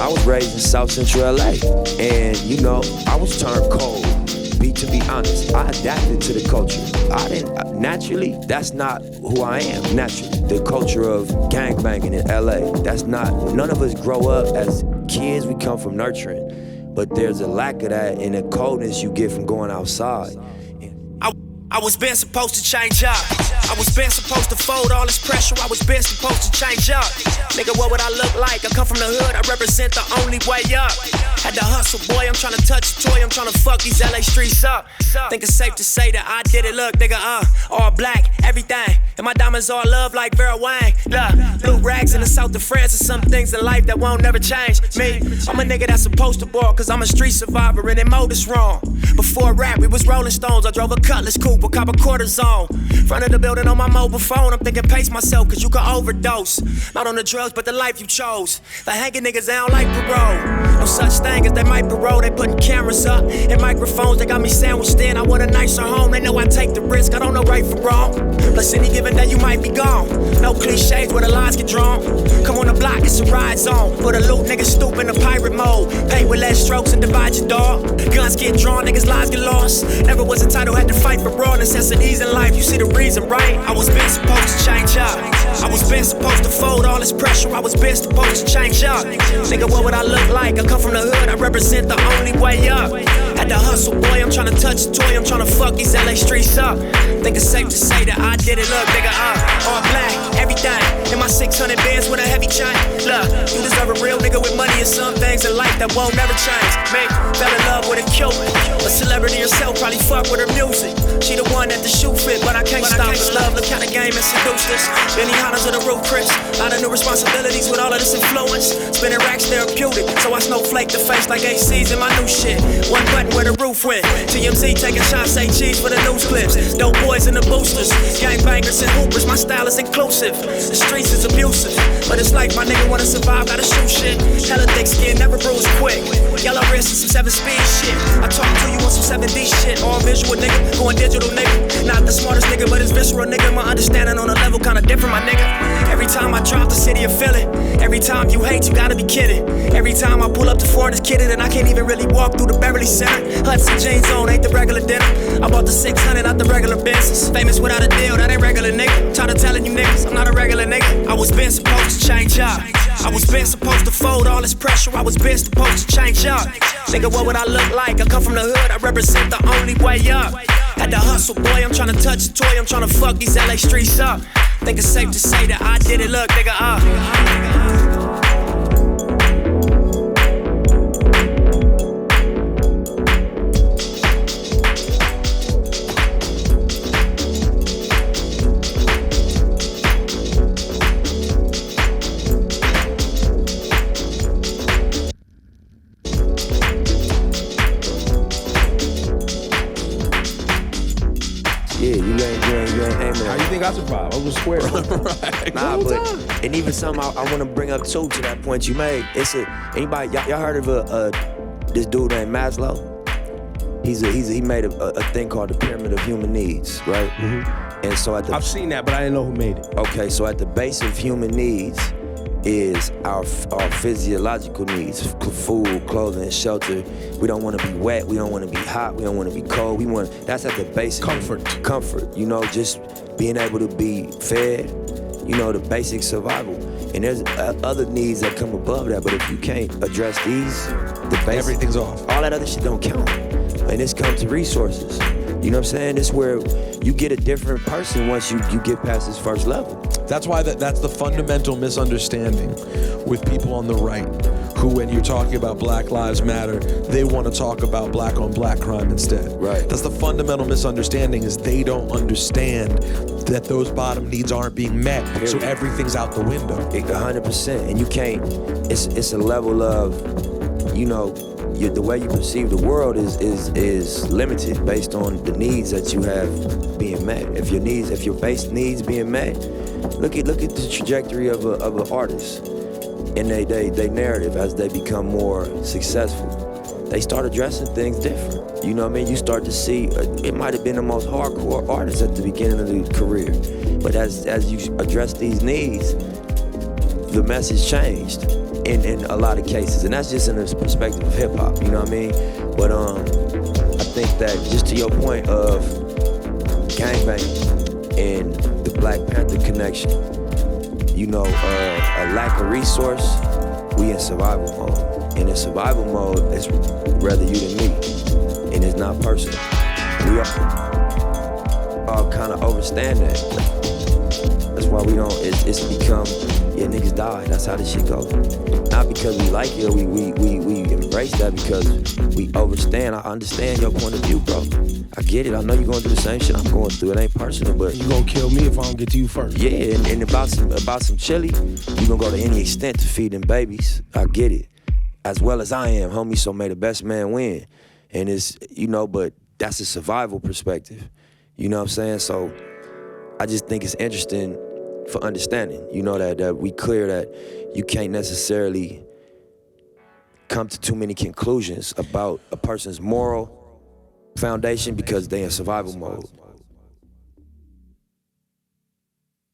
I was raised in South Central LA, and you know, I was turned cold. To be honest, I adapted to the culture. I didn't, naturally, that's not who I am, naturally. The culture of gangbanging in LA, that's not, none of us grow up as kids, we come from nurturing. But there's a lack of that in the coldness you get from going outside. I was been supposed to change up. I was been supposed to fold all this pressure. I was been supposed to change up. Nigga, what would I look like? I come from the hood, I represent the only way up. Had to hustle, boy, I'm tryna touch a toy. I'm tryna fuck these LA streets up. Think it's safe to say that I did it. Look, nigga, all black, everything. And my diamonds all love like Vera Wang. Look, blue rags in the south of France. And some things in life that won't never change me. I'm a nigga that's supposed to ball, cause I'm a street survivor and they mode is wrong. Before rap, we was Rolling Stones. I drove a Cutlass coupe, a cop a cortisone. Front of the building on my mobile phone. I'm thinking pace myself, cause you can overdose. Not on the drugs, but the life you chose. The hanging niggas, they don't like parole. No such thing as they might parole. They putting cameras up and microphones. They got me sandwiched in. I want a nicer home. They know I take the risk. I don't know right from wrong. Plus any given day you might be gone. No cliches where the lines get drawn. Come on the block, it's a ride zone. Put a loot, niggas stoop in the pirate mode. Paint with less strokes and divide your dog. Guns get drawn, niggas lives get lost. Never was entitled, had to fight for raw necessities in life. You see the reason, right? I was been supposed to change up. I was been supposed to fold all this pressure. I was been supposed to change up. Nigga, what would I look like? I come from the hood, I represent the only way up. Had to hustle, boy, I'm tryna touch a toy. I'm tryna fuck these LA streets up. Think it's safe to say that I did it. Look, nigga, all black, everything. In my 600 bands with a heavy chain. Look, you deserve a real nigga with money and some things in life that won't never change. Me, fell in love with a Cuban. A celebrity herself probably fuck with her music. She the one that the shoe fit, but I can't stop this love. Look how the game has seduced us. Benny Hanna's of the roof, Chris. Lot of new responsibilities with all of this influence. Spinning racks therapeutic, so I snowflake the face like ACs in my new shit. One button where the roof went. TMZ taking shots, say cheese for the news clips. Dope boys in the boosters, gangbangers and hoopers. My style is inclusive. The streets is abusive, but it's like my nigga wanna survive, gotta shoot shit. Hella thick skin, never bruise quick. Yellow wrist and some 7-speed shit. I talk to you on some 7D shit. All visual nigga, going digital nigga. Not the smartest nigga, but it's visceral nigga. My understanding on a level kinda different, my nigga. Every time I drop the city of Philly. Every time you hate, you gotta be kidding. Every time I pull up to foreigners kidding, and I can't even really walk through the Beverly Center. Hudson jeans on, ain't the regular dinner. I bought the 600 out the regular business. Famous without a deal, that ain't regular nigga. Tired of telling you niggas, I'm not a regular nigga. I was been supposed to change up. I was been supposed to fold all this pressure. I was been supposed to change up. Nigga, what would I look like? I come from the hood, I represent the only way up. Had to hustle, boy, I'm tryna touch a toy. I'm tryna fuck these LA streets up. Think it's safe to say that I did it. Look, nigga, I survived. I was square. Right. Nah, but and even something I want to bring up too to that point you made. It's anybody y'all heard of this dude named Maslow? He made a thing called the pyramid of human needs, right? Mm-hmm. And so I've seen that, but I didn't know who made it. Okay, so at the base of human needs is our physiological needs: food, clothing, shelter. We don't want to be wet. We don't want to be hot. We don't want to be cold. That's at the base. Comfort. You know, just being able to be fed. You know, the basic survival. And there's other needs that come above that. But if you can't address these, the basic, everything's off. All that other shit don't count. And this comes to resources. You know what I'm saying? It's where you get a different person once you get past this first level. That's why that's the fundamental misunderstanding with people on the right, who when you're talking about Black Lives Matter, they want to talk about black on black crime instead. Right. That's the fundamental misunderstanding, is they don't understand that those bottom needs aren't being met. Period. So everything's out the window. 100%. And you can't, it's a level of, you know, the way you perceive the world is limited based on the needs that you have being met. If your base needs being met, look at the trajectory of an artist and they narrative as they become more successful. They start addressing things different. You know what I mean? You start to see, it might have been the most hardcore artist at the beginning of the career, but as you address these needs, the message changed. in a lot of cases, and that's just in the perspective of hip hop. You know what I mean? But I think that just to your point of gangbanging and the Black Panther connection, you know, a lack of resource, we in survival mode. And in survival mode, it's rather you than me, and it's not personal. We all kind of understand that. That's why we don't. It's become, yeah, niggas die. That's how this shit goes. Not because we like it, or we embrace that, because we understand. I understand your point of view, bro. I get it. I know you're going through the same shit I'm going through. It ain't personal, but you gonna kill me if I don't get to you first. Yeah, and about some chili, you gonna go to any extent to feed them babies. I get it. As well as I am, homie. So may the best man win. And it's, you know, but that's a survival perspective. You know what I'm saying? So I just think it's interesting for understanding, you know, that we clear that you can't necessarily come to too many conclusions about a person's moral foundation because they in survival mode.